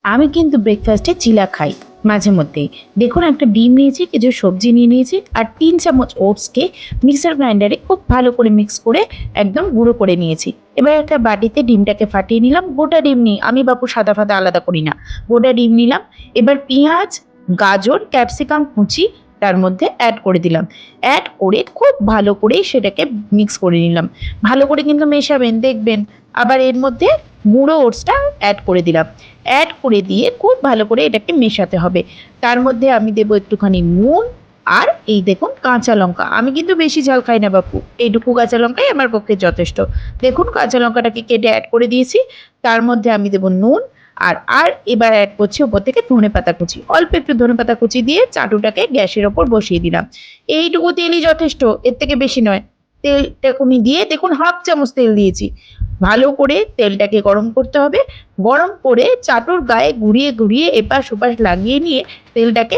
আমি কিন্তু ব্রেকফাস্টে চিলা খাই মাঝে মধ্যেই। দেখুন, একটা ডিম নিয়েছি, কিছু সবজি নিয়ে নিয়েছি আর ৩ চামচ ওটসকে মিক্সার গ্রাইন্ডারে খুব ভালো করে মিক্স করে একদম গুঁড়ো করে নিয়েছি। এবার একটা বাটিতে ডিমটাকে ফাটিয়ে নিলাম। গোটা ডিম নিই, আমি বাপু সাদা ফাদা আলাদা করি না। গোটা ডিম নিলাম। এবার পেঁয়াজ, গাজর, ক্যাপসিকাম কুচি তার মধ্যে অ্যাড করে দিলাম। অ্যাড করে খুব ভালো করে সেটাকে মিক্স করে নিলাম। ভালো করে কিন্তু মেশাবেন, দেখবেন। আবার এর মধ্যে গুঁড়ো ওটসটা অ্যাড করে দিলাম। অ্যাড করে দিয়ে খুব ভালো করে এটাকে মেশাতে হবে। তার মধ্যে আমি দেবো একটুখানি নুন আর এই দেখুন কাঁচা লঙ্কা। আমি কিন্তু বেশি ঝাল খাই না বাপু, এইটুকু কাঁচা লঙ্কাই আমার পক্ষে যথেষ্ট। দেখুন কাঁচা লঙ্কাটাকে কেটে অ্যাড করে দিয়েছি। তার মধ্যে আমি দেবো নুন আর আর এবার অ্যাড করছি ওপর থেকে ধনেপাতা কুচি। অল্প একটু ধনেপাতা কুচি দিয়ে চাটুটাকে গ্যাসের ওপর বসিয়ে দিলাম। এইটুকু তেলই যথেষ্ট, এর থেকে বেশি নয়। তেলটা কমিয়ে দিয়ে দেখুন 1/2 চামচ তেল দিয়েছি। ভালো করে তেলটাকে গরম করতে হবে। গরম করে চাটুর গায়ে ঘুরিয়ে ঘুরিয়ে এপাশ ওপাশ লাগিয়ে নিয়ে তেলটাকে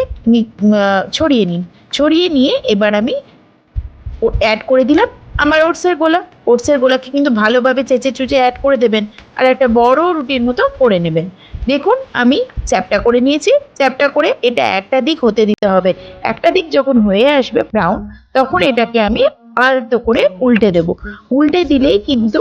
ছড়িয়ে নিন। ছড়িয়ে নিয়ে এবার আমি অ্যাড করে দিলাম আমার ওটসের গোলা। ওটসের গোলাকে কিন্তু ভালোভাবে চেঁচে চুচে অ্যাড করে দেবেন আর একটা বড় রুটির মতো করে নেবেন। দেখুন আমি চ্যাপটা করে নিয়েছি। চ্যাপটা করে এটা একটা দিক হতে দিতে হবে। একটা দিক যখন হয়ে আসবে ব্রাউন, তখন এটাকে আমি আলতো করে উল্টে দেব। উল্টে দিলেই কিন্তু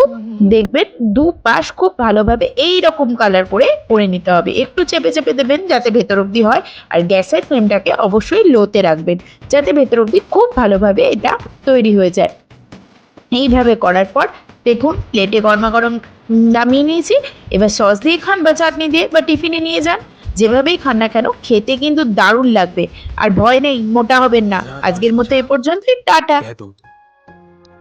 দেখবেন দুপাশ খুব ভালোভাবে এই রকম কালার করে নিতে হবে। একটু চেপে চেপে দেবেন যাতে ভেতর অব্দি হয়। আর গ্যাসের ফ্লেমটাকে অবশ্যই লোতে রাখবেন যাতে ভেতর অব্দি খুব ভালোভাবে এটা তৈরি হয়ে যায়। এইভাবে করার পর দেখুন প্লেটে গরমা গরম নামিয়ে নিয়েছি। এবার সস দিয়ে খান বা চাটনি দিয়ে বা টিফিনে নিয়ে যান, যেভাবেই খান না কেন খেতে কিন্তু দারুণ লাগবে। আর ভয় নেই, মোটা হবেন না। আজকের মতো এ পর্যন্তই, টাটা।